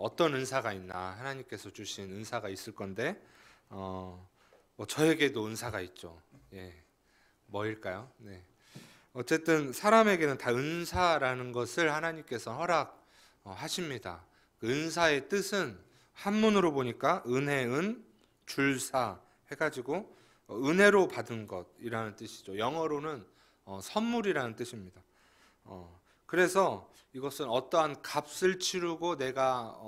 어떤 은사가 있나, 하나님께서 주신 은사가 있을 건데 저에게도 은사가 있죠. 예, 뭐일까요? 네. 어쨌든 사람에게는 다 은사라는 것을 하나님께서 허락하십니다. 그 은사의 뜻은 한문으로 보니까 은혜은 줄사 해가지고 은혜로 받은 것이라는 뜻이죠. 영어로는 선물이라는 뜻입니다. 그래서 이것은 어떠한 값을 치르고 내가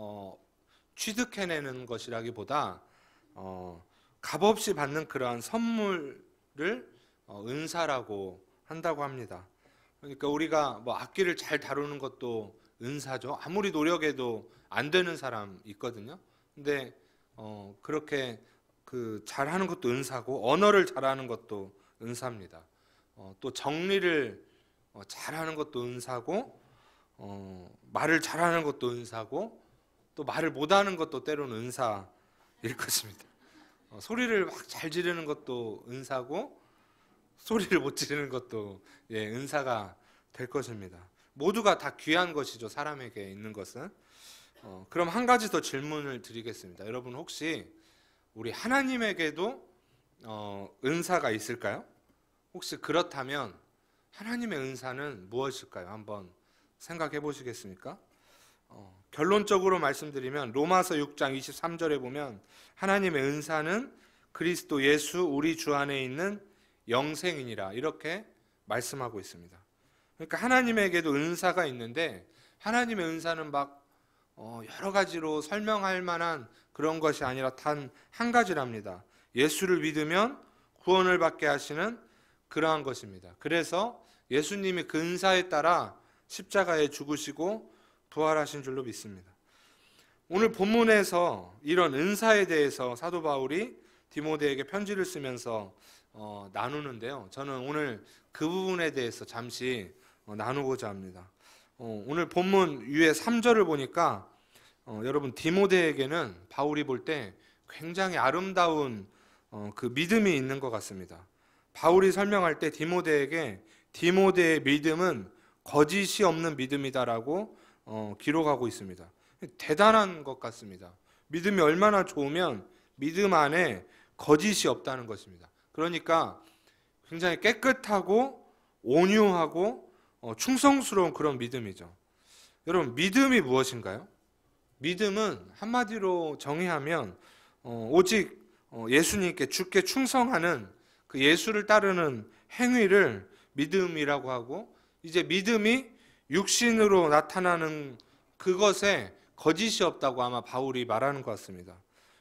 취득해내는 것이라기보다 값없이 받는 그러한 선물을 은사라고 한다고 합니다. 그러니까 우리가 뭐 악기를 잘 다루는 것도 은사죠. 아무리 노력해도 안 되는 사람 있거든요. 근데 그렇게 그 잘하는 것도 은사고, 언어를 잘하는 것도 은사입니다. 또 정리를 잘하는 것도 은사고, 말을 잘하는 것도 은사고, 또 말을 못하는 것도 때로는 은사일 것입니다. 소리를 막 잘 지르는 것도 은사고, 소리를 못 지르는 것도 은사가 될 것입니다. 모두가 다 귀한 것이죠. 사람에게 있는 것은. 그럼 한 가지 더 질문을 드리겠습니다. 여러분 혹시 우리 하나님에게도 은사가 있을까요? 혹시 그렇다면 하나님의 은사는 무엇일까요? 한번 생각해 보시겠습니까? 결론적으로 말씀드리면 로마서 6장 23절에 보면 하나님의 은사는 그리스도 예수 우리 주 안에 있는 영생이니라, 이렇게 말씀하고 있습니다. 그러니까 하나님에게도 은사가 있는데, 하나님의 은사는 막 여러 가지로 설명할 만한 그런 것이 아니라 단 한 가지랍니다. 예수를 믿으면 구원을 받게 하시는 그러한 것입니다. 그래서 예수님이 그 은사에 따라 십자가에 죽으시고 부활하신 줄로 믿습니다. 오늘 본문에서 이런 은사에 대해서 사도 바울이 디모데에게 편지를 쓰면서 나누는데요. 저는 오늘 그 부분에 대해서 잠시 나누고자 합니다. 오늘 본문 위에 3절을 보니까 여러분 디모데에게는 바울이 볼 때 굉장히 아름다운 그 믿음이 있는 것 같습니다. 바울이 설명할 때 디모데에게 디모데의 믿음은 거짓이 없는 믿음이다라고 기록하고 있습니다. 대단한 것 같습니다. 믿음이 얼마나 좋으면 믿음 안에 거짓이 없다는 것입니다. 그러니까 굉장히 깨끗하고 온유하고 충성스러운 그런 믿음이죠. 여러분 믿음이 무엇인가요? 믿음은 한마디로 정의하면 오직 예수님께 주께 충성하는 그 예수를 따르는 행위를 믿음이라고 하고, 이제 믿음이 육신으로 나타나는 그것에 거짓이 없다고 아마 바울이 말하는 것 같습니다.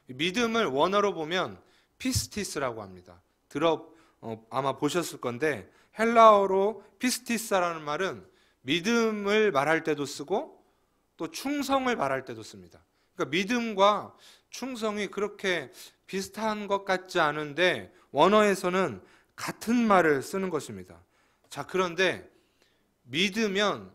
믿음을 원어로 보면 피스티스라고 합니다. 아마 보셨을 건데 헬라어로 피스티스라는 말은 믿음을 말할 때도 쓰고 또 충성을 말할 때도 씁니다. 그러니까 믿음과 충성이 그렇게 비슷한 것 같지 않은데 원어에서는 같은 말을 쓰는 것입니다. 자, 그런데 믿으면,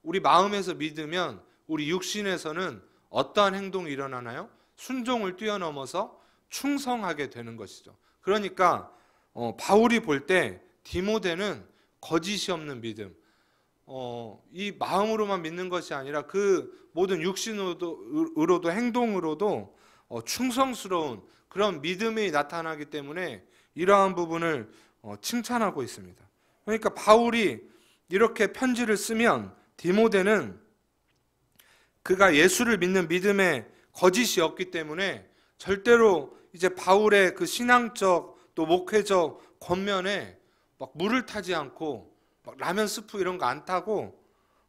우리 마음에서 믿으면 우리 육신에서는 어떠한 행동이 일어나나요? 순종을 뛰어넘어서 충성하게 되는 것이죠. 그러니까 바울이 볼 때 디모데는 거짓이 없는 믿음, 이 마음으로만 믿는 것이 아니라 그 모든 육신으로도 행동으로도 충성스러운 그런 믿음이 나타나기 때문에 이러한 부분을 칭찬하고 있습니다. 그러니까 바울이 이렇게 편지를 쓰면 디모데는 그가 예수를 믿는 믿음에 거짓이 없기 때문에 절대로 이제 바울의 그 신앙적 또 목회적 권면에 막 물을 타지 않고 막 라면 스프 이런 거 안 타고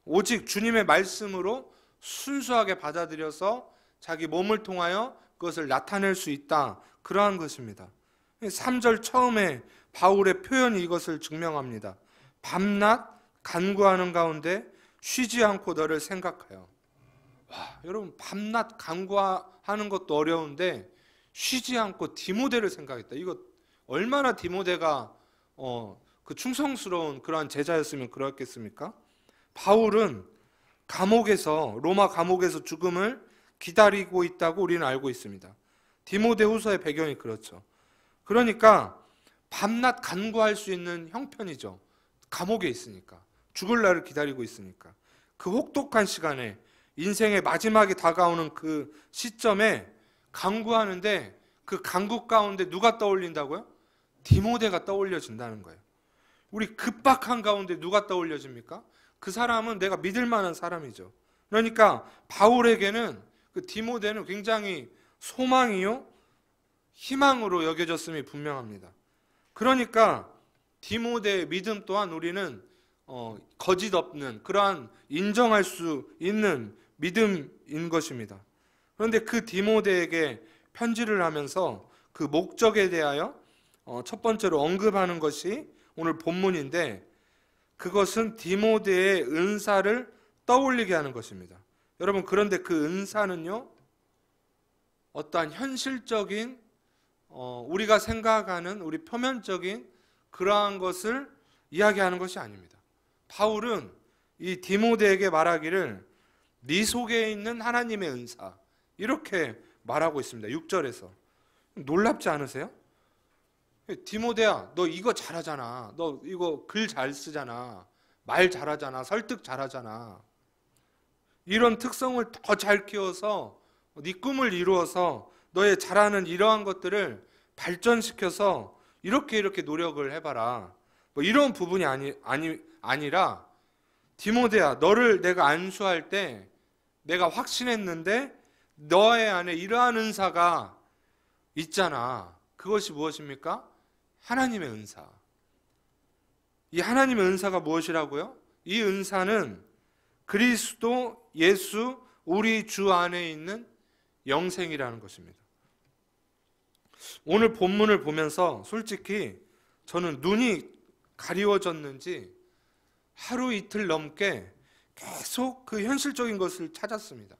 오직 주님의 말씀으로 순수하게 받아들여서 자기 몸을 통하여 그것을 나타낼 수 있다, 그러한 것입니다. 3절 처음에 바울의 표현이 이것을 증명합니다. 밤낮 간구하는 가운데 쉬지 않고 너를 생각하여. 와, 여러분 밤낮 간구하는 것도 어려운데 쉬지 않고 디모데를 생각했다. 이거 얼마나 디모데가 그 충성스러운 그러한 제자였으면 그렇겠습니까? 바울은 로마 감옥에서 죽음을 기다리고 있다고 우리는 알고 있습니다. 디모데후서의 배경이 그렇죠. 그러니까 밤낮 간구할 수 있는 형편이죠. 감옥에 있으니까, 죽을 날을 기다리고 있으니까. 그 혹독한 시간에 인생의 마지막이 다가오는 그 시점에 간구하는데 그 간구 가운데 누가 떠올린다고요? 디모데가 떠올려진다는 거예요. 우리 급박한 가운데 누가 떠올려집니까? 그 사람은 내가 믿을 만한 사람이죠. 그러니까 바울에게는 그 디모데는 굉장히 소망이요 희망으로 여겨졌음이 분명합니다. 그러니까 디모데의 믿음 또한 우리는 거짓 없는 그러한 인정할 수 있는 믿음인 것입니다. 그런데 그 디모데에게 편지를 하면서 그 목적에 대하여 첫 번째로 언급하는 것이 오늘 본문인데, 그것은 디모데의 은사를 떠올리게 하는 것입니다. 여러분, 그런데 그 은사는요, 어떠한 현실적인 우리가 생각하는 우리 표면적인 그러한 것을 이야기하는 것이 아닙니다. 바울은 이 디모데에게 말하기를 네 속에 있는 하나님의 은사, 이렇게 말하고 있습니다. 6절에서. 놀랍지 않으세요? 디모데야, 너 이거 잘하잖아. 너 이거 글 잘 쓰잖아. 말 잘하잖아. 설득 잘하잖아. 이런 특성을 더 잘 키워서 네 꿈을 이루어서 너의 잘하는 이러한 것들을 발전시켜서 이렇게 노력을 해봐라. 뭐 이런 부분이 아니라 디모데야, 너를 내가 안수할 때 내가 확신했는데 너의 안에 이러한 은사가 있잖아. 그것이 무엇입니까? 하나님의 은사. 이 하나님의 은사가 무엇이라고요? 이 은사는 그리스도 예수 우리 주 안에 있는 영생이라는 것입니다. 오늘 본문을 보면서 솔직히 저는 눈이 가리워졌는지 하루 이틀 넘게 계속 그 현실적인 것을 찾았습니다.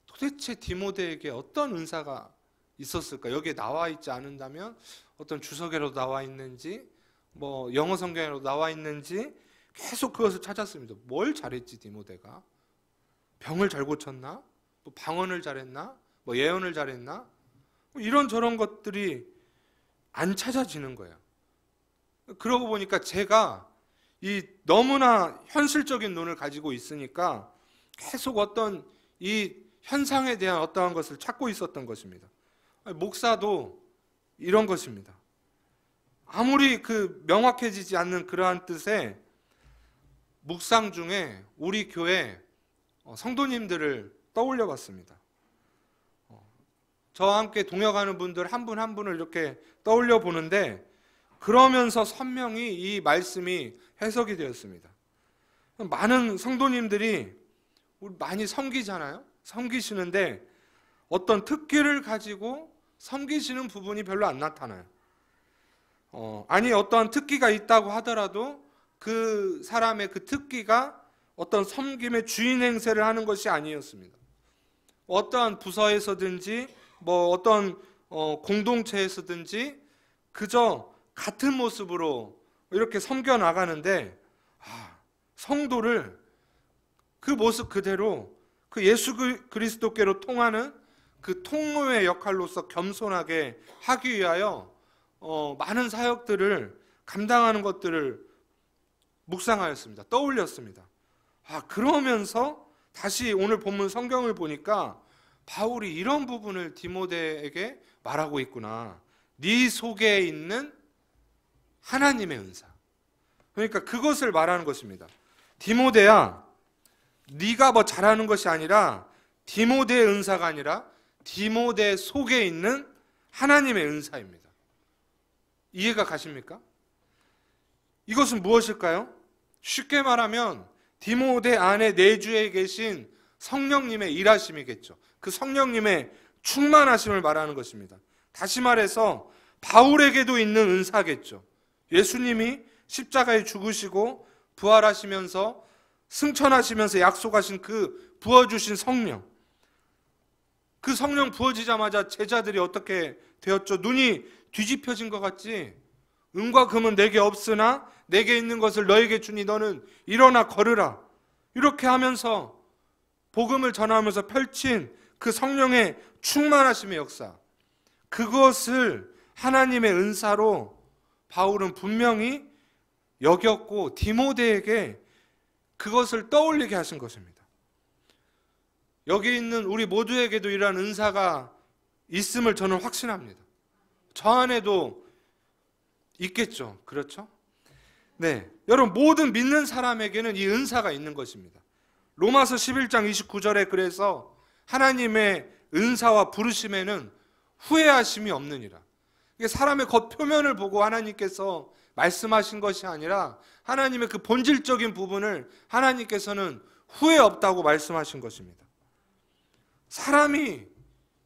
도대체 디모데에게 어떤 은사가 있었을까? 여기에 나와 있지 않는다면 어떤 주석에로 나와 있는지, 뭐 영어 성경에로 나와 있는지 계속 그것을 찾았습니다. 뭘 잘했지 디모데가? 병을 잘 고쳤나? 뭐 방언을 잘했나? 뭐 예언을 잘했나? 뭐 이런저런 것들이 안 찾아지는 거예요. 그러고 보니까 제가 이 너무나 현실적인 눈을 가지고 있으니까 계속 어떤 이 현상에 대한 어떠한 것을 찾고 있었던 것입니다. 목사도 이런 것입니다. 아무리 그 명확해지지 않는 그러한 뜻의 묵상 중에 우리 교회 성도님들을 떠올려 봤습니다. 저와 함께 동역하는 분들 한 분 한 분을 이렇게 떠올려 보는데, 그러면서 선명히 이 말씀이 해석이 되었습니다. 많은 성도님들이 우리 많이 섬기잖아요. 섬기시는데 어떤 특기를 가지고 섬기시는 부분이 별로 안 나타나요. 아니 어떠한 특기가 있다고 하더라도 그 사람의 그 특기가 어떤 섬김의 주인 행세를 하는 것이 아니었습니다. 어떠한 부서에서든지 뭐 어떤 공동체에서든지 그저 같은 모습으로 이렇게 섬겨 나가는데, 성도를 그 모습 그대로 그 예수 그리스도께로 통하는 그 통로의 역할로서 겸손하게 하기 위하여 많은 사역들을 감당하는 것들을 묵상하였습니다. 떠올렸습니다. 그러면서 다시 오늘 본문 성경을 보니까 바울이 이런 부분을 디모데에게 말하고 있구나. 네 속에 있는 하나님의 은사. 그러니까 그것을 말하는 것입니다. 디모데야, 네가 뭐 잘하는 것이 아니라 디모데의 은사가 아니라 디모데 속에 있는 하나님의 은사입니다. 이해가 가십니까? 이것은 무엇일까요? 쉽게 말하면 디모데 안에 내주에 계신 성령님의 일하심이겠죠. 그 성령님의 충만하심을 말하는 것입니다. 다시 말해서 바울에게도 있는 은사겠죠. 예수님이 십자가에 죽으시고 부활하시면서 승천하시면서 약속하신 그 부어주신 성령, 그 성령 부어지자마자 제자들이 어떻게 되었죠? 눈이 뒤집혀진 것 같지? 은과 금은 내게 없으나 내게 있는 것을 너에게 주니 너는 일어나 걸으라. 이렇게 하면서 복음을 전하면서 펼친 그 성령의 충만하심의 역사, 그것을 하나님의 은사로 바울은 분명히 여겼고 디모데에게 그것을 떠올리게 하신 것입니다. 여기 있는 우리 모두에게도 이러한 은사가 있음을 저는 확신합니다. 저 안에도 있겠죠. 그렇죠? 네, 여러분 모든 믿는 사람에게는 이 은사가 있는 것입니다. 로마서 11장 29절에 그래서 하나님의 은사와 부르심에는 후회하심이 없느니라. 이게 사람의 겉표면을 보고 하나님께서 말씀하신 것이 아니라 하나님의 그 본질적인 부분을 하나님께서는 후회 없다고 말씀하신 것입니다. 사람이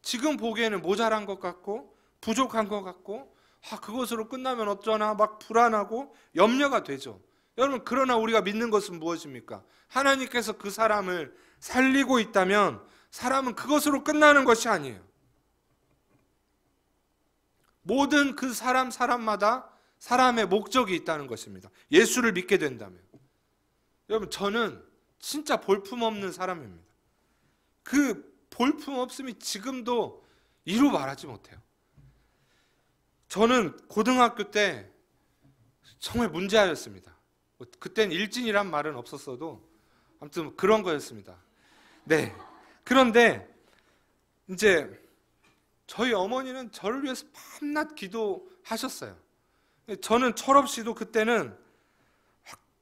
지금 보기에는 모자란 것 같고 부족한 것 같고 그것으로 끝나면 어쩌나 막 불안하고 염려가 되죠. 여러분, 그러나 우리가 믿는 것은 무엇입니까? 하나님께서 그 사람을 살리고 있다면 사람은 그것으로 끝나는 것이 아니에요. 모든 그 사람마다 사람의 목적이 있다는 것입니다. 예수를 믿게 된다면. 여러분, 저는 진짜 볼품없는 사람입니다. 그 볼품없음이 지금도 이루 말하지 못해요. 저는 고등학교 때 정말 문제아였습니다. 그땐 일진이란 말은 없었어도 아무튼 그런 거였습니다. 네. 그런데 이제 저희 어머니는 저를 위해서 밤낮 기도하셨어요. 저는 철없이도 그때는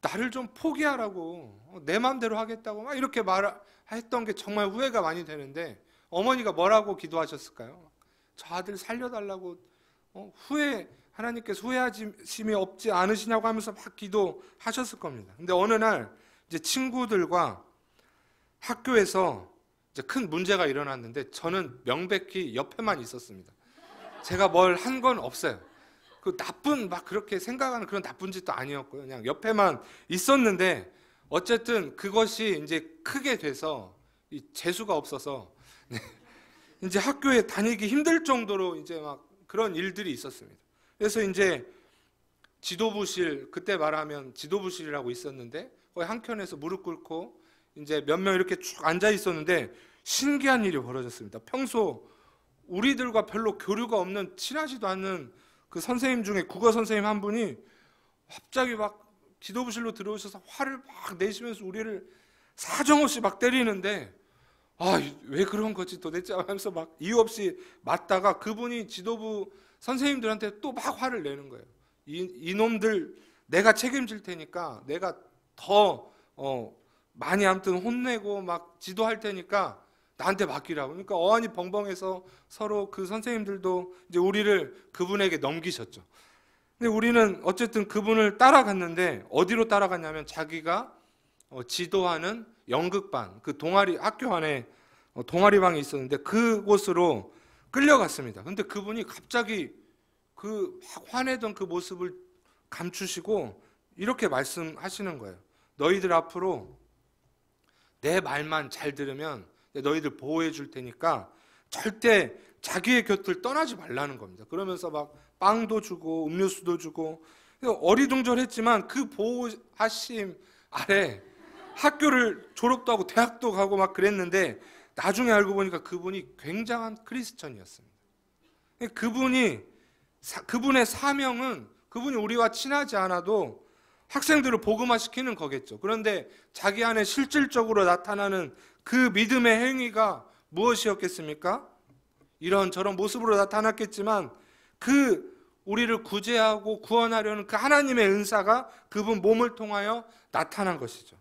나를 좀 포기하라고, 내 마음대로 하겠다고 막 이렇게 말했던 게 정말 후회가 많이 되는데, 어머니가 뭐라고 기도하셨을까요? 저 아들 살려달라고, 하나님께서 후회하심이 없지 않으시냐고 하면서 막 기도하셨을 겁니다. 근데 어느 날 이제 친구들과 학교에서 이제 큰 문제가 일어났는데 저는 명백히 옆에만 있었습니다. 제가 뭘 한 건 없어요. 그 나쁜 막 그렇게 생각하는 그런 나쁜 짓도 아니었고요. 그냥 옆에만 있었는데 어쨌든 그것이 이제 크게 돼서 재수가 없어서 이제 학교에 다니기 힘들 정도로 이제 막 그런 일들이 있었습니다. 그래서 이제 지도부실, 그때 말하면 지도부실이라고 있었는데 거기 한켠에서 무릎 꿇고 이제 몇 명 이렇게 쭉 앉아 있었는데 신기한 일이 벌어졌습니다. 평소 우리들과 별로 교류가 없는, 친하지도 않는 그 선생님 중에 국어 선생님 한 분이 갑자기 막 지도부실로 들어오셔서 화를 막 내시면서 우리를 사정없이 막 때리는데 왜 그런 거지 도대체 하면서 막 이유 없이 맞다가 그분이 지도부 선생님들한테 또 막 화를 내는 거예요. 이놈들 내가 책임질 테니까, 내가 더 많이 아무튼 혼내고 막 지도할 테니까 나한테 맡기라고. 그러니까 어안이 벙벙해서 서로 그 선생님들도 이제 우리를 그분에게 넘기셨죠. 근데 우리는 어쨌든 그분을 따라갔는데 어디로 따라갔냐면 자기가 지도하는 연극반, 그 동아리 학교 안에 동아리방이 있었는데 그곳으로 끌려갔습니다. 근데 그분이 갑자기 그 화내던 그 모습을 감추시고 이렇게 말씀하시는 거예요. 너희들 앞으로 내 말만 잘 들으면 너희들 보호해 줄 테니까 절대 자기의 곁을 떠나지 말라는 겁니다. 그러면서 막 빵도 주고 음료수도 주고, 어리둥절했지만 그 보호하심 아래 학교를 졸업도 하고 대학도 가고 막 그랬는데 나중에 알고 보니까 그분이 굉장한 크리스천이었습니다. 그분의 사명은 그분이 우리와 친하지 않아도 학생들을 복음화시키는 거겠죠. 그런데 자기 안에 실질적으로 나타나는 그 믿음의 행위가 무엇이었겠습니까? 이런저런 모습으로 나타났겠지만 그 우리를 구제하고 구원하려는 그 하나님의 은사가 그분 몸을 통하여 나타난 것이죠.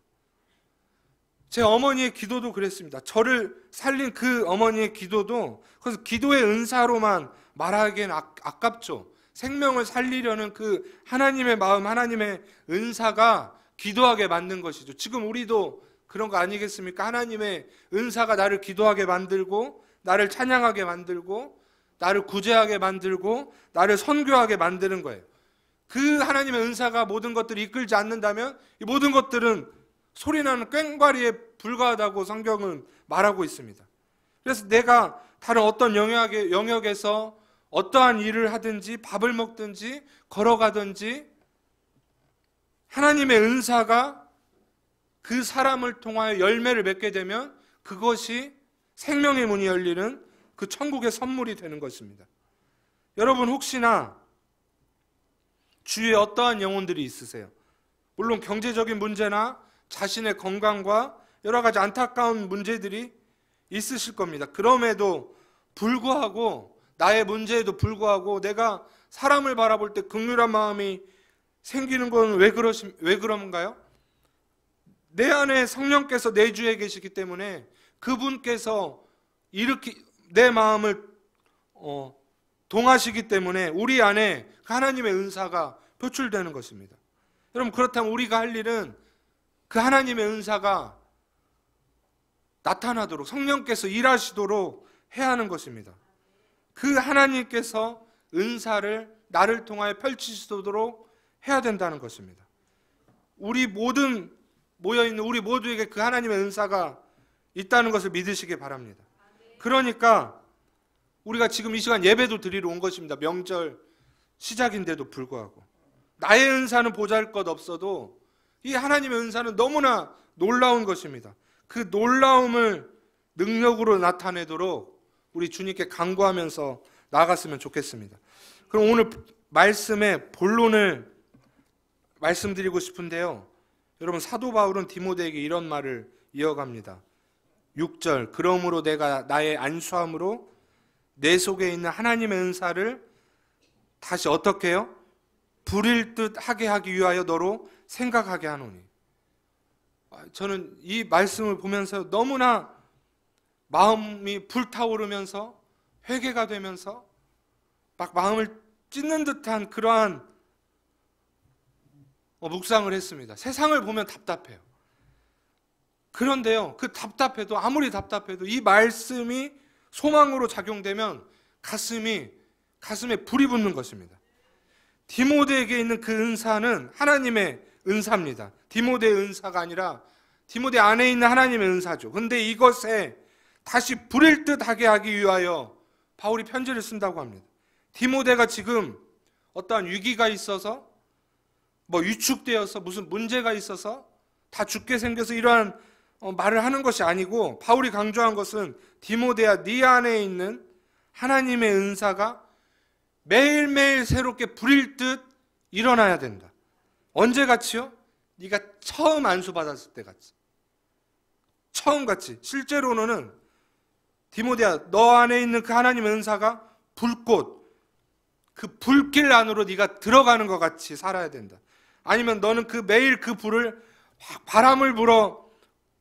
제 어머니의 기도도 그랬습니다. 저를 살린 그 어머니의 기도도, 그래서 기도의 은사로만 말하기엔 아깝죠. 생명을 살리려는 그 하나님의 마음, 하나님의 은사가 기도하게 만든 것이죠. 지금 우리도 그런 거 아니겠습니까? 하나님의 은사가 나를 기도하게 만들고, 나를 찬양하게 만들고, 나를 구제하게 만들고, 나를 선교하게 만드는 거예요. 그 하나님의 은사가 모든 것들을 이끌지 않는다면 이 모든 것들은 소리나는 꽹과리에 불과하다고 성경은 말하고 있습니다. 그래서 내가 다른 어떤 영역에서 어떠한 일을 하든지 밥을 먹든지 걸어가든지 하나님의 은사가 그 사람을 통하여 열매를 맺게 되면 그것이 생명의 문이 열리는 그 천국의 선물이 되는 것입니다. 여러분, 혹시나 주위에 어떠한 영혼들이 있으세요? 물론 경제적인 문제나 자신의 건강과 여러 가지 안타까운 문제들이 있으실 겁니다. 그럼에도 불구하고, 나의 문제에도 불구하고 내가 사람을 바라볼 때 긍휼한 마음이 생기는 건 왜 그런가요? 내 안에 성령께서 내주에 계시기 때문에 그분께서 이렇게 내 마음을 동하시기 때문에 우리 안에 하나님의 은사가 표출되는 것입니다. 여러분, 그렇다면 우리가 할 일은 그 하나님의 은사가 나타나도록, 성령께서 일하시도록 해야 하는 것입니다. 그 하나님께서 은사를 나를 통하여 펼치시도록 해야 된다는 것입니다. 우리 모든 모여있는 우리 모두에게 그 하나님의 은사가 있다는 것을 믿으시기 바랍니다. 그러니까 우리가 지금 이 시간 예배도 드리러 온 것입니다. 명절 시작인데도 불구하고 나의 은사는 보잘것없어도 이 하나님의 은사는 너무나 놀라운 것입니다. 그 놀라움을 능력으로 나타내도록 우리 주님께 간구하면서 나아갔으면 좋겠습니다. 그럼 오늘 말씀의 본론을 말씀드리고 싶은데요, 여러분, 사도 바울은 디모데에게 이런 말을 이어갑니다. 6절, 그러므로 내가 나의 안수함으로 내 속에 있는 하나님의 은사를 다시 어떻게 해요? 부릴 듯 하게 하기 위하여 너로 생각하게 하노니. 저는 이 말씀을 보면서 너무나 마음이 불타오르면서 회개가 되면서 막 마음을 찢는 듯한 그러한 묵상을 했습니다. 세상을 보면 답답해요. 그런데요, 그 답답해도, 아무리 답답해도 이 말씀이 소망으로 작용되면 가슴에 불이 붙는 것입니다. 디모데에게 있는 그 은사는 하나님의 은사입니다. 디모데의 은사가 아니라 디모데 안에 있는 하나님의 은사죠. 근데 이것에 다시 불일 듯 하게 하기 위하여 바울이 편지를 쓴다고 합니다. 디모데가 지금 어떠한 위기가 있어서, 위축되어서, 무슨 문제가 있어서, 다 죽게 생겨서 이러한 말을 하는 것이 아니고, 바울이 강조한 것은 디모데야, 네 안에 있는 하나님의 은사가 매일매일 새롭게 불일 듯 일어나야 된다. 언제 같이요? 네가 처음 안수받았을 때 같이. 처음 같이. 실제로는 디모데야, 너 안에 있는 그 하나님의 은사가 불꽃, 그 불길 안으로 네가 들어가는 것 같이 살아야 된다. 아니면 너는 매일 그 불을, 바람을 불어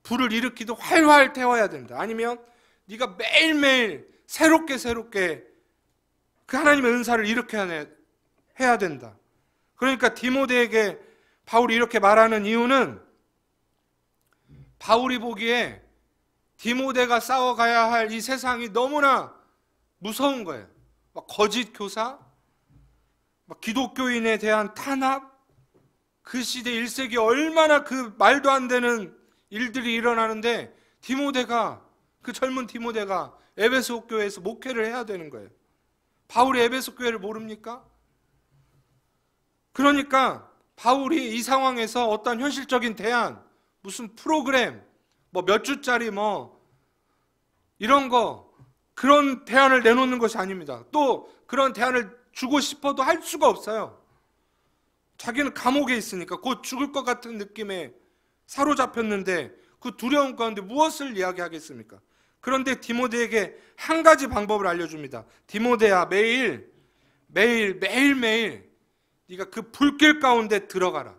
불을 일으키도 활활 태워야 된다. 아니면 네가 매일매일 새롭게 그 하나님의 은사를 일으켜야 된다. 그러니까 디모데에게 바울이 이렇게 말하는 이유는, 바울이 보기에 디모데가 싸워가야 할 이 세상이 너무나 무서운 거예요. 거짓 교사, 기독교인에 대한 탄압, 그 시대 1세기 얼마나 그 말도 안 되는 일들이 일어나는데 그 젊은 디모데가 에베소 교회에서 목회를 해야 되는 거예요. 바울이 에베소 교회를 모릅니까? 그러니까 바울이 이 상황에서 어떤 현실적인 대안, 무슨 프로그램, 몇 주짜리 이런 거, 그런 대안을 내놓는 것이 아닙니다. 또 그런 대안을 주고 싶어도 할 수가 없어요. 자기는 감옥에 있으니까, 곧 죽을 것 같은 느낌에 사로잡혔는데 그 두려움 가운데 무엇을 이야기하겠습니까? 그런데 디모데에게 한 가지 방법을 알려줍니다. 디모데야, 매일매일 네가 그 불길 가운데 들어가라.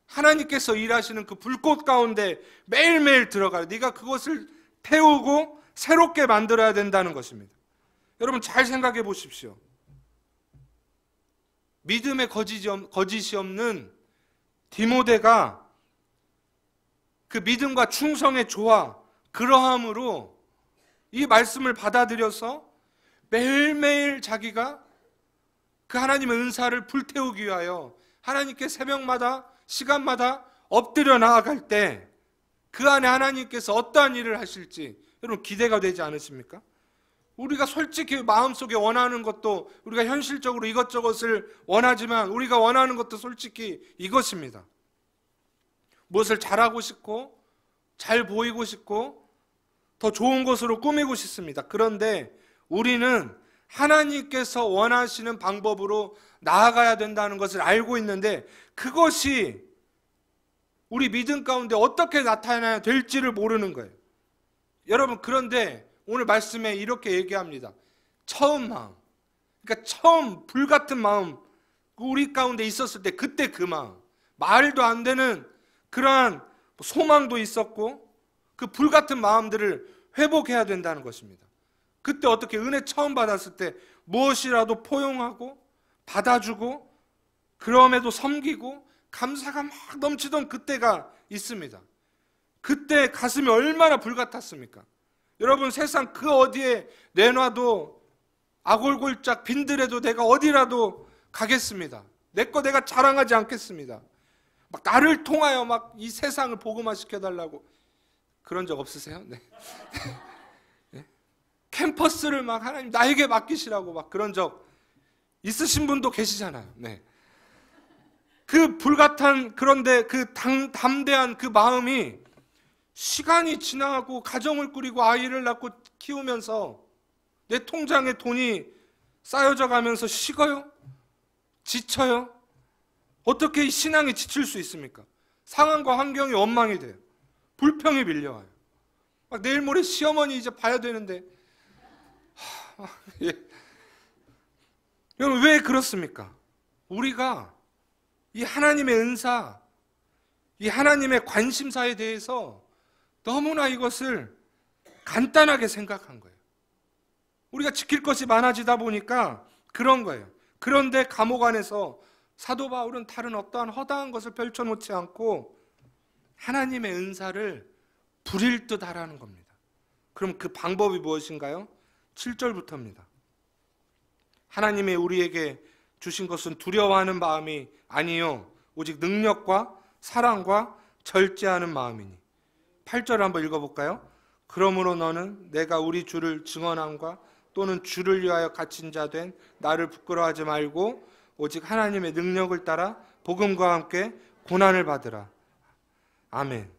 하나님께서 일하시는 그 불꽃 가운데 매일매일 들어가라. 네가 그것을 태우고 새롭게 만들어야 된다는 것입니다. 여러분, 잘 생각해 보십시오. 믿음의 거짓이 없는 디모데가 그 믿음과 충성의 조화, 그러함으로 이 말씀을 받아들여서 매일매일 자기가 그 하나님의 은사를 불태우기 위하여 하나님께 새벽마다, 시간마다 엎드려 나아갈 때 그 안에 하나님께서 어떠한 일을 하실지 여러분 기대가 되지 않으십니까? 우리가 솔직히 마음속에 원하는 것도, 우리가 현실적으로 이것저것을 원하지만 우리가 원하는 것도 솔직히 이것입니다. 무엇을 잘하고 싶고 잘 보이고 싶고 더 좋은 것으로 꾸미고 싶습니다. 그런데 우리는 하나님께서 원하시는 방법으로 나아가야 된다는 것을 알고 있는데, 그것이 우리 믿음 가운데 어떻게 나타나야 될지를 모르는 거예요. 여러분, 그런데 오늘 말씀에 이렇게 얘기합니다. 처음 마음, 그러니까 처음 불같은 마음 우리 가운데 있었을 때 그때 그 마음, 말도 안 되는 그러한 소망도 있었고 그 불같은 마음들을 회복해야 된다는 것입니다. 그때 어떻게 은혜 처음 받았을 때 무엇이라도 포용하고 받아주고 그럼에도 섬기고 감사가 막 넘치던 그때가 있습니다. 그때 가슴이 얼마나 불같았습니까? 여러분, 세상 그 어디에 내놔도 아골골짝 빈들에도 내가 어디라도 가겠습니다. 내 거 내가 자랑하지 않겠습니다. 막 나를 통하여 막 이 세상을 복음화 시켜달라고 그런 적 없으세요? 네. 네? 캠퍼스를 막 하나님 나에게 맡기시라고 막 그런 적 있으신 분도 계시잖아요. 네. 그 불같은, 그런데 그 담대한 그 마음이 시간이 지나고 가정을 꾸리고 아이를 낳고 키우면서 내 통장에 돈이 쌓여져 가면서 식어요? 지쳐요? 어떻게 신앙이 지칠 수 있습니까? 상황과 환경이 엉망이 돼요. 불평이 밀려와요. 막 내일 모레 시어머니 이제 봐야 되는데 예. 여러분, 왜 그렇습니까? 우리가 이 하나님의 은사, 이 하나님의 관심사에 대해서 너무나 이것을 간단하게 생각한 거예요. 우리가 지킬 것이 많아지다 보니까 그런 거예요. 그런데 감옥 안에서 사도 바울은 다른 어떠한 허다한 것을 펼쳐놓지 않고 하나님의 은사를 부릴 듯 하라는 겁니다. 그럼 그 방법이 무엇인가요? 7절부터입니다. 하나님이 우리에게 주신 것은 두려워하는 마음이 아니요 오직 능력과 사랑과 절제하는 마음이니. 8절 한번 읽어볼까요? 그러므로 너는 내가 우리 주를 증언함과 또는 주를 위하여 갇힌 자 된 나를 부끄러워하지 말고 오직 하나님의 능력을 따라 복음과 함께 고난을 받으라. 아멘.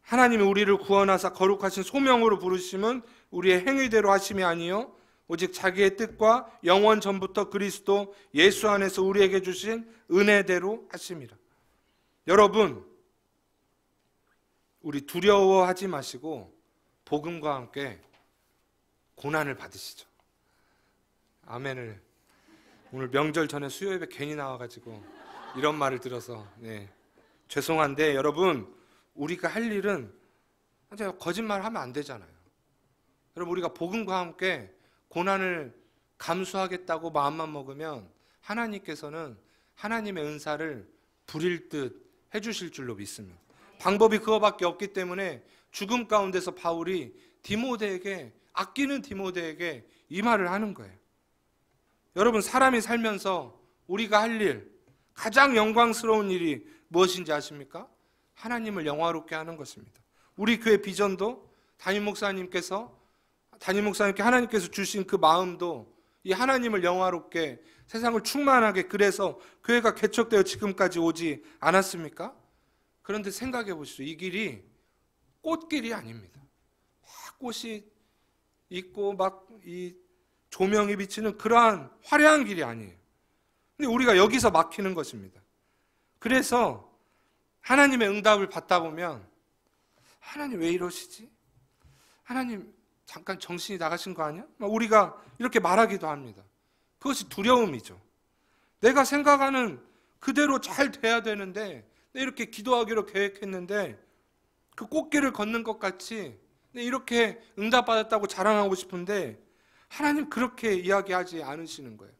하나님이 우리를 구원하사 거룩하신 소명으로 부르심은 우리의 행위대로 하심이 아니요 오직 자기의 뜻과 영원 전부터 그리스도 예수 안에서 우리에게 주신 은혜대로 하심이라. 여러분, 우리 두려워하지 마시고 복음과 함께 고난을 받으시죠. 아멘을. 오늘 명절 전에 수요예배 괜히 나와가지고 이런 말을 들어서 죄송한데, 여러분, 우리가 할 일은 거짓말하면 안 되잖아요. 여러분, 우리가 복음과 함께 고난을 감수하겠다고 마음만 먹으면 하나님께서는 하나님의 은사를 부릴 듯 해주실 줄로 믿습니다. 방법이 그거밖에 없기 때문에 죽음 가운데서 바울이 디모데에게, 아끼는 디모데에게 이 말을 하는 거예요. 여러분, 사람이 살면서 우리가 할 일, 가장 영광스러운 일이 무엇인지 아십니까? 하나님을 영화롭게 하는 것입니다. 우리 교회 비전도 담임 목사님께 하나님께서 주신 그 마음도 이 하나님을 영화롭게, 세상을 충만하게, 그래서 교회가 개척되어 지금까지 오지 않았습니까? 그런데 생각해 보시죠. 이 길이 꽃길이 아닙니다. 막 꽃이 있고 막 이 조명이 비치는 그러한 화려한 길이 아니에요. 근데 우리가 여기서 막히는 것입니다. 그래서 하나님의 응답을 받다 보면 하나님 왜 이러시지? 하나님 잠깐 정신이 나가신 거 아니야? 우리가 이렇게 말하기도 합니다. 그것이 두려움이죠. 내가 생각하는 그대로 잘 돼야 되는데, 이렇게 기도하기로 계획했는데 그 꽃길을 걷는 것 같이 이렇게 응답받았다고 자랑하고 싶은데 하나님 그렇게 이야기하지 않으시는 거예요.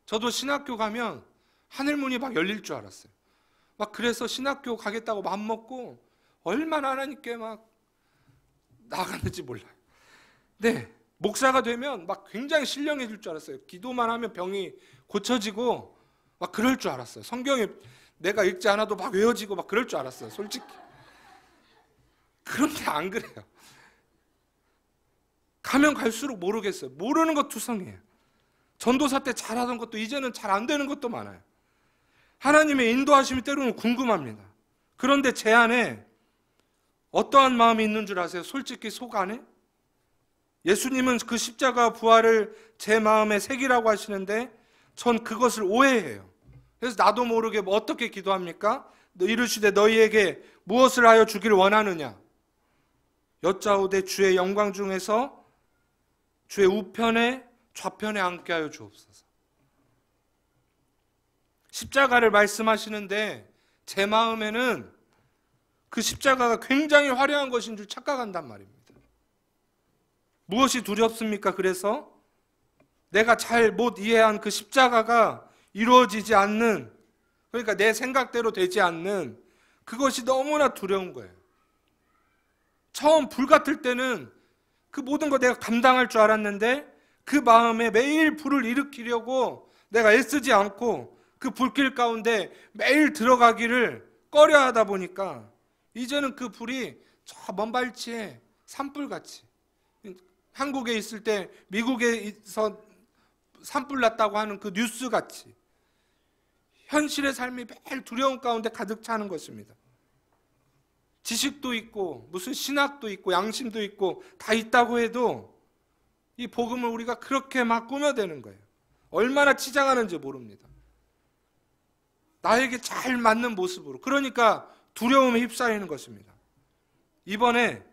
저도 신학교 가면 하늘문이 막 열릴 줄 알았어요. 막 그래서 신학교 가겠다고 맘먹고 얼마나 하나님께 막 나갔는지 몰라요. 네, 목사가 되면 막 굉장히 신령해질 줄 알았어요. 기도만 하면 병이 고쳐지고 막 그럴 줄 알았어요. 성경에 내가 읽지 않아도 막 외워지고 막 그럴 줄 알았어요, 솔직히. 그런데 안 그래요. 가면 갈수록 모르겠어요. 모르는 것 투성이에요. 전도사 때 잘하던 것도 이제는 잘 안 되는 것도 많아요. 하나님의 인도하심이 때로는 궁금합니다. 그런데 제 안에 어떠한 마음이 있는 줄 아세요? 솔직히 속 안에? 예수님은 그 십자가 부활을 제 마음에 새기라고 하시는데 전 그것을 오해해요. 그래서 나도 모르게 어떻게 기도합니까? 이르시되 너희에게 무엇을 하여 주기를 원하느냐? 여짜오되 주의 영광 중에서 주의 우편에 좌편에 앉게 하여 주옵소서. 십자가를 말씀하시는데 제 마음에는 그 십자가가 굉장히 화려한 것인 줄 착각한단 말입니다. 무엇이 두렵습니까? 그래서 내가 잘 못 이해한 그 십자가가 이루어지지 않는, 그러니까 내 생각대로 되지 않는 그것이 너무나 두려운 거예요. 처음 불 같을 때는 그 모든 거 내가 감당할 줄 알았는데 그 마음에 매일 불을 일으키려고 내가 애쓰지 않고 그 불길 가운데 매일 들어가기를 꺼려하다 보니까 이제는 그 불이 저 먼 발치에 산불같이, 한국에 있을 때 미국에서 산불 났다고 하는 그 뉴스같이 현실의 삶이 매일 두려움 가운데 가득 차는 것입니다. 지식도 있고 무슨 신학도 있고 양심도 있고 다 있다고 해도 이 복음을 우리가 그렇게 막 꾸며대는 거예요. 얼마나 치장하는지 모릅니다. 나에게 잘 맞는 모습으로. 그러니까 두려움에 휩싸이는 것입니다. 이번에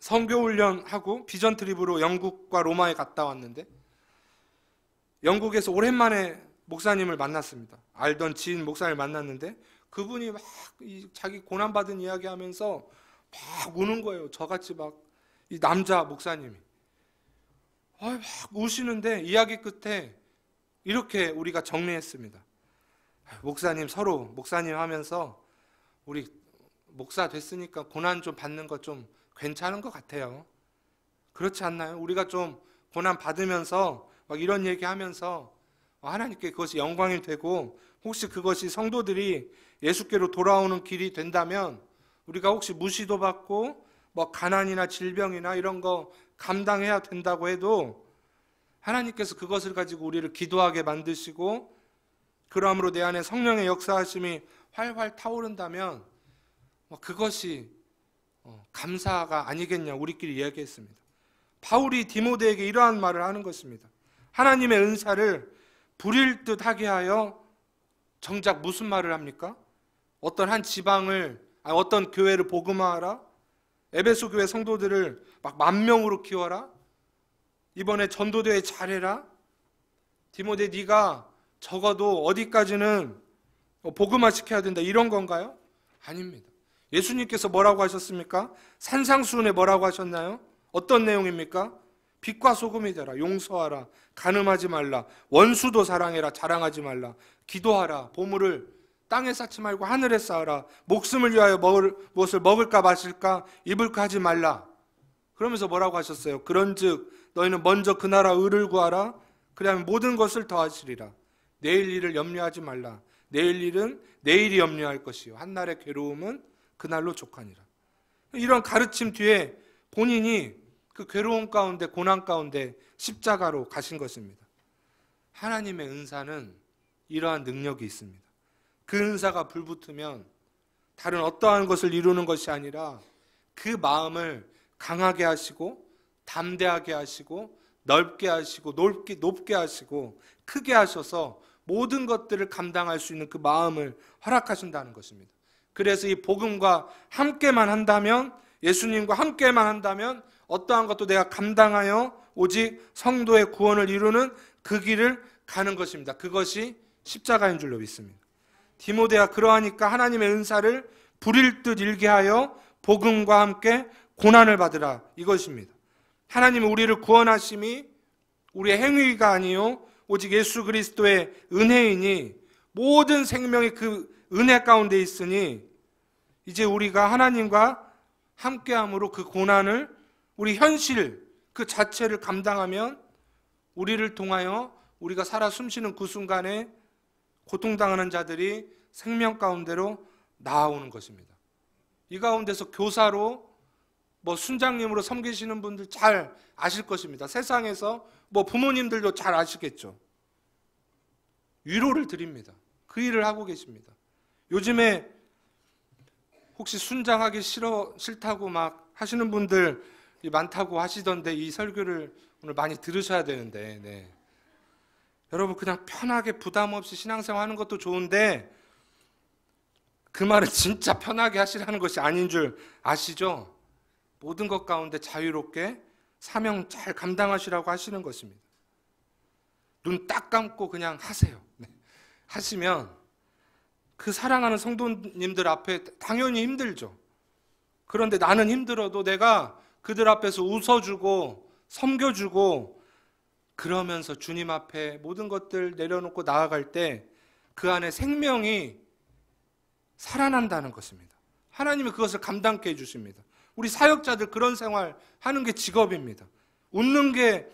선교훈련하고 비전 트립으로 영국과 로마에 갔다 왔는데 영국에서 오랜만에 목사님을 만났습니다. 알던 지인 목사님을 만났는데 그분이 막 자기 고난받은 이야기하면서 막 우는 거예요. 저같이 막 이 남자 목사님이 막 우시는데 이야기 끝에 이렇게 우리가 정리했습니다. 목사님, 서로 목사님 하면서 우리 목사 됐으니까 고난 좀 받는 거 좀 괜찮은 것 같아요. 그렇지 않나요? 우리가 좀 고난 받으면서 막 이런 얘기하면서 하나님께 그것이 영광이 되고 혹시 그것이 성도들이 예수께로 돌아오는 길이 된다면 우리가 혹시 무시도 받고 뭐 가난이나 질병이나 이런 거 감당해야 된다고 해도 하나님께서 그것을 가지고 우리를 기도하게 만드시고 그러함으로 내 안에 성령의 역사하심이 활활 타오른다면 그것이 감사가 아니겠냐 우리끼리 이야기했습니다. 바울이 디모데에게 이러한 말을 하는 것입니다. 하나님의 은사를 부릴 듯 하게 하여 정작 무슨 말을 합니까? 어떤 한 지방을, 어떤 교회를 복음화하라? 에베소 교회 성도들을 막 10,000명으로 키워라? 이번에 전도대회 잘해라? 디모데 네가 적어도 어디까지는 복음화 시켜야 된다 이런 건가요? 아닙니다. 예수님께서 뭐라고 하셨습니까? 산상수훈에 뭐라고 하셨나요? 어떤 내용입니까? 빛과 소금이 되라, 용서하라, 간음하지 말라, 원수도 사랑해라, 자랑하지 말라, 기도하라, 보물을 땅에 쌓지 말고 하늘에 쌓아라, 목숨을 위하여 무엇을 먹을까 마실까 입을까 하지 말라. 그러면서 뭐라고 하셨어요? 그런즉 너희는 먼저 그 나라 의를 구하라. 그리하면 모든 것을 더하시리라. 내일 일을 염려하지 말라. 내일 일은 내일이 염려할 것이요 한날의 괴로움은 그날로 족하니라. 이런 가르침 뒤에 본인이 그 괴로움 가운데 고난 가운데 십자가로 가신 것입니다. 하나님의 은사는 이러한 능력이 있습니다. 그 은사가 불붙으면 다른 어떠한 것을 이루는 것이 아니라 그 마음을 강하게 하시고 담대하게 하시고 넓게 하시고 높게 하시고 크게 하셔서 모든 것들을 감당할 수 있는 그 마음을 허락하신다는 것입니다. 그래서 이 복음과 함께만 한다면, 예수님과 함께만 한다면 어떠한 것도 내가 감당하여 오직 성도의 구원을 이루는 그 길을 가는 것입니다. 그것이 십자가인 줄로 믿습니다. 디모데가 그러하니까 하나님의 은사를 부릴 듯 일게 하여 복음과 함께 고난을 받으라 이것입니다. 하나님은 우리를 구원하심이 우리의 행위가 아니요 오직 예수 그리스도의 은혜이니 모든 생명이 그 은혜 가운데 있으니 이제 우리가 하나님과 함께함으로 그 고난을 우리 현실 그 자체를 감당하면 우리를 통하여 우리가 살아 숨쉬는 그 순간에 고통당하는 자들이 생명 가운데로 나아오는 것입니다. 이 가운데서 교사로 순장님으로 섬기시는 분들 잘 아실 것입니다. 세상에서 부모님들도 잘 아시겠죠. 위로를 드립니다. 그 일을 하고 계십니다. 요즘에 혹시 순장하기 싫다고 막 하시는 분들 많다고 하시던데 이 설교를 오늘 많이 들으셔야 되는데 네. 여러분 그냥 편하게 부담 없이 신앙생활 하는 것도 좋은데 그 말은 진짜 편하게 하시라는 것이 아닌 줄 아시죠? 모든 것 가운데 자유롭게 사명 잘 감당하시라고 하시는 것입니다. 눈 딱 감고 그냥 하세요. 하시면 그 사랑하는 성도님들 앞에 당연히 힘들죠. 그런데 나는 힘들어도 내가 그들 앞에서 웃어주고 섬겨주고 그러면서 주님 앞에 모든 것들 내려놓고 나아갈 때 그 안에 생명이 살아난다는 것입니다. 하나님이 그것을 감당케 해주십니다. 우리 사역자들 그런 생활 하는 게 직업입니다. 웃는 게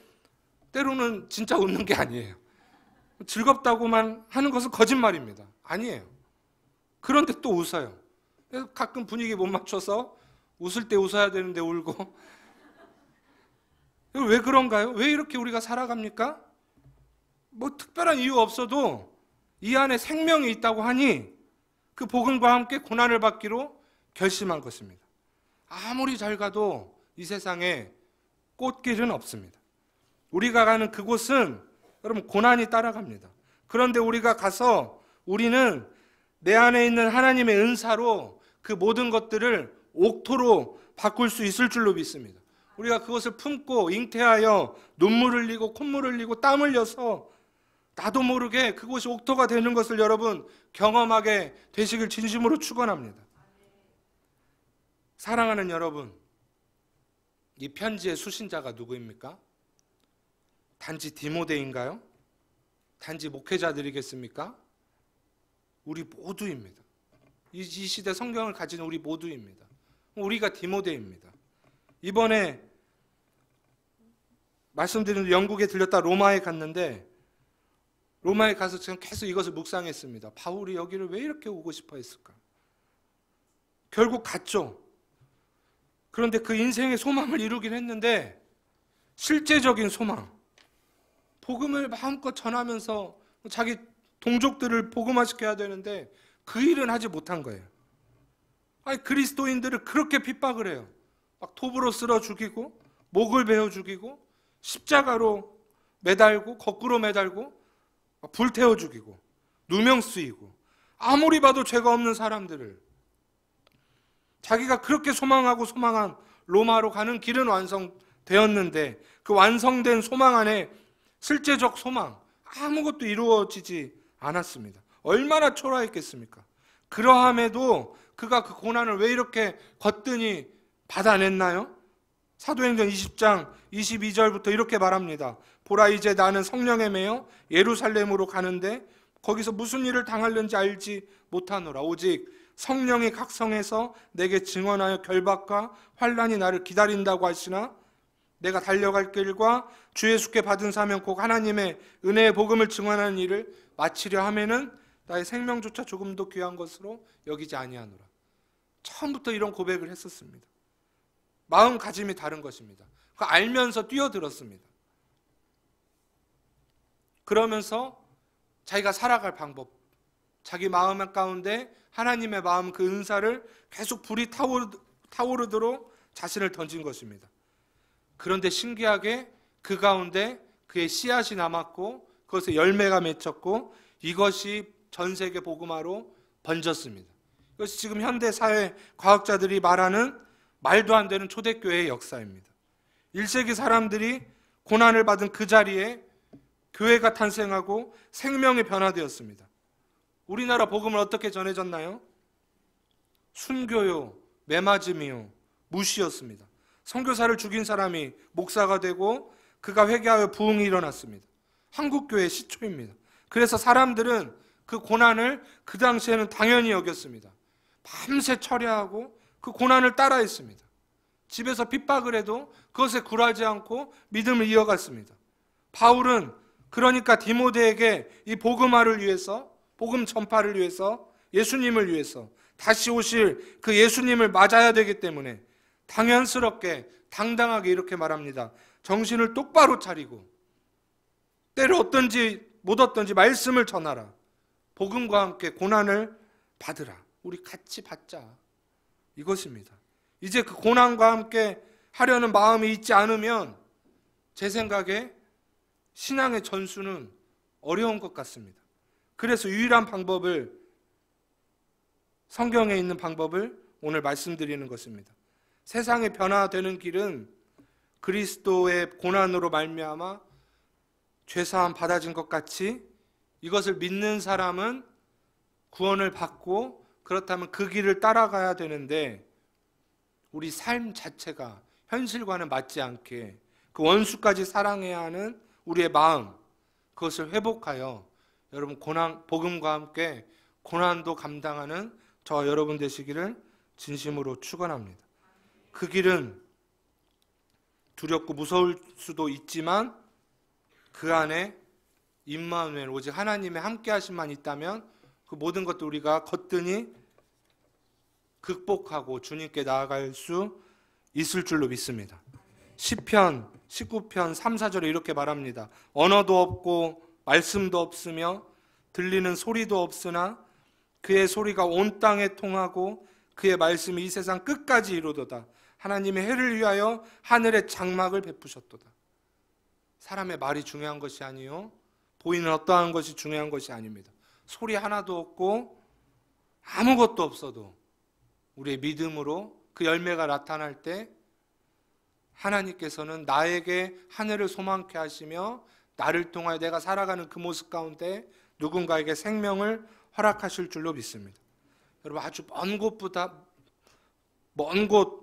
때로는 진짜 웃는 게 아니에요. 즐겁다고만 하는 것은 거짓말입니다. 아니에요. 그런데 또 웃어요. 가끔 분위기 못 맞춰서 웃을 때 웃어야 되는데 울고. 왜 그런가요? 왜 이렇게 우리가 살아갑니까? 뭐 특별한 이유 없어도 이 안에 생명이 있다고 하니 그 복음과 함께 고난을 받기로 결심한 것입니다. 아무리 잘 가도 이 세상에 꽃길은 없습니다. 우리가 가는 그곳은 여러분 고난이 따라갑니다. 그런데 우리가 가서 우리는 내 안에 있는 하나님의 은사로 그 모든 것들을 옥토로 바꿀 수 있을 줄로 믿습니다. 우리가 그것을 품고 잉태하여 눈물 흘리고 콧물 흘리고 땀 흘려서 나도 모르게 그곳이 옥토가 되는 것을 여러분 경험하게 되시길 진심으로 축원합니다. 사랑하는 여러분, 이 편지의 수신자가 누구입니까? 단지 디모데인가요? 단지 목회자들이겠습니까? 우리 모두입니다. 이 시대 성경을 가진 우리 모두입니다. 우리가 디모데입니다. 이번에 말씀드린 영국에 들렸다 로마에 갔는데 로마에 가서 지금 계속 이것을 묵상했습니다. 바울이 여기를 왜 이렇게 오고 싶어 했을까? 결국 갔죠. 그런데 그 인생의 소망을 이루긴 했는데 실제적인 소망, 복음을 마음껏 전하면서 자기 동족들을 복음화시켜야 되는데 그 일은 하지 못한 거예요. 아니 그리스도인들을 그렇게 핍박을 해요. 막 톱으로 쓸어 죽이고 목을 베어 죽이고 십자가로 매달고 거꾸로 매달고 불태워 죽이고 누명 쓰이고 아무리 봐도 죄가 없는 사람들을 자기가 그렇게 소망하고 소망한 로마로 가는 길은 완성되었는데 그 완성된 소망 안에 실제적 소망 아무것도 이루어지지 않았습니다. 얼마나 초라했겠습니까? 그러함에도 그가 그 고난을 왜 이렇게 거뜬히 받아냈나요? 사도행전 20장 22절부터 이렇게 말합니다. 보라 이제 나는 성령에 매여 예루살렘으로 가는데 거기서 무슨 일을 당하려는지 알지 못하노라. 오직 성령이 각성해서 내게 증언하여 결박과 환난이 나를 기다린다고 하시나 내가 달려갈 길과 주 예수께 받은 사명 곧 하나님의 은혜의 복음을 증언하는 일을 마치려 하면은 나의 생명조차 조금도 귀한 것으로 여기지 아니하노라. 처음부터 이런 고백을 했었습니다. 마음가짐이 다른 것입니다. 그 알면서 뛰어들었습니다. 그러면서 자기가 살아갈 방법, 자기 마음 가운데 하나님의 마음 그 은사를 계속 불이 타오르도록 자신을 던진 것입니다. 그런데 신기하게 그 가운데 그의 씨앗이 남았고 그것에 열매가 맺혔고 이것이 전 세계 복음화로 번졌습니다. 이것이 지금 현대 사회 과학자들이 말하는 말도 안 되는 초대교회의 역사입니다. 1세기 사람들이 고난을 받은 그 자리에 교회가 탄생하고 생명이 변화되었습니다. 우리나라 복음은 어떻게 전해졌나요? 순교요, 매맞음이요, 무시였습니다. 선교사를 죽인 사람이 목사가 되고 그가 회개하여 부흥이 일어났습니다. 한국교회의 시초입니다. 그래서 사람들은 그 고난을 그 당시에는 당연히 여겼습니다. 밤새 철야하고 그 고난을 따라했습니다. 집에서 핍박을 해도 그것에 굴하지 않고 믿음을 이어갔습니다. 바울은 그러니까 디모데에게 이 복음화를 위해서, 복음 전파를 위해서, 예수님을 위해서 다시 오실 그 예수님을 맞아야 되기 때문에 당연스럽게 당당하게 이렇게 말합니다. 정신을 똑바로 차리고 때를 얻든지 못 얻든지 말씀을 전하라. 복음과 함께 고난을 받으라. 우리 같이 받자. 이것입니다. 이제 그 고난과 함께 하려는 마음이 있지 않으면 제 생각에 신앙의 전수는 어려운 것 같습니다. 그래서 유일한 방법을 성경에 있는 방법을 오늘 말씀드리는 것입니다. 세상의 변화되는 길은 그리스도의 고난으로 말미암아 죄사함 받아진 것 같이 이것을 믿는 사람은 구원을 받고 그렇다면 그 길을 따라가야 되는데 우리 삶 자체가 현실과는 맞지 않게 그 원수까지 사랑해야 하는 우리의 마음, 그것을 회복하여 여러분 복음과 함께 고난도 감당하는 저와 여러분 되시기를 진심으로 축원합니다. 그 길은 두렵고 무서울 수도 있지만 그 안에 임마누엘 오직 하나님의 함께 하심만 있다면 그 모든 것도 우리가 거뜬히 극복하고 주님께 나아갈 수 있을 줄로 믿습니다. 시편 19편 3, 4절에 이렇게 말합니다. 언어도 없고 말씀도 없으며 들리는 소리도 없으나 그의 소리가 온 땅에 통하고 그의 말씀이 이 세상 끝까지 이루도다. 하나님의 해를 위하여 하늘의 장막을 베푸셨도다. 사람의 말이 중요한 것이 아니요 보이는 어떠한 것이 중요한 것이 아닙니다. 소리 하나도 없고 아무것도 없어도 우리의 믿음으로 그 열매가 나타날 때 하나님께서는 나에게 하늘을 소망케 하시며 나를 통하여 내가 살아가는 그 모습 가운데 누군가에게 생명을 허락하실 줄로 믿습니다. 여러분 아주 먼 곳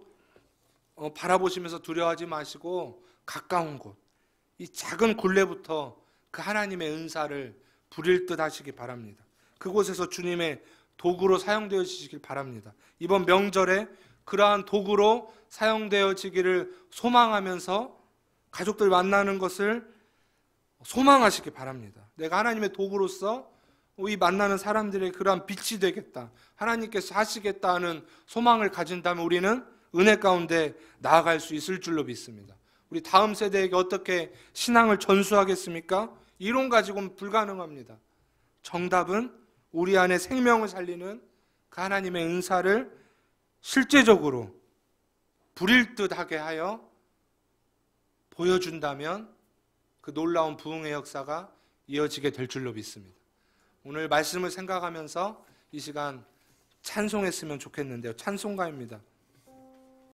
바라보시면서 두려워하지 마시고 가까운 곳, 이 작은 굴레부터 그 하나님의 은사를 부릴 듯 하시기 바랍니다. 그곳에서 주님의 도구로 사용되어지길 바랍니다. 이번 명절에 그러한 도구로 사용되어지기를 소망하면서 가족들 만나는 것을 소망하시기 바랍니다. 내가 하나님의 도구로서 이 만나는 사람들의 그러한 빛이 되겠다, 하나님께서 하시겠다 하는 소망을 가진다면 우리는 은혜 가운데 나아갈 수 있을 줄로 믿습니다. 우리 다음 세대에게 어떻게 신앙을 전수하겠습니까? 이론 가지고는 불가능합니다. 정답은 우리 안에 생명을 살리는 그 하나님의 은사를 실제적으로 부릴 듯하게 하여 보여준다면 그 놀라운 부흥의 역사가 이어지게 될 줄로 믿습니다. 오늘 말씀을 생각하면서 이 시간 찬송했으면 좋겠는데요. 찬송가입니다.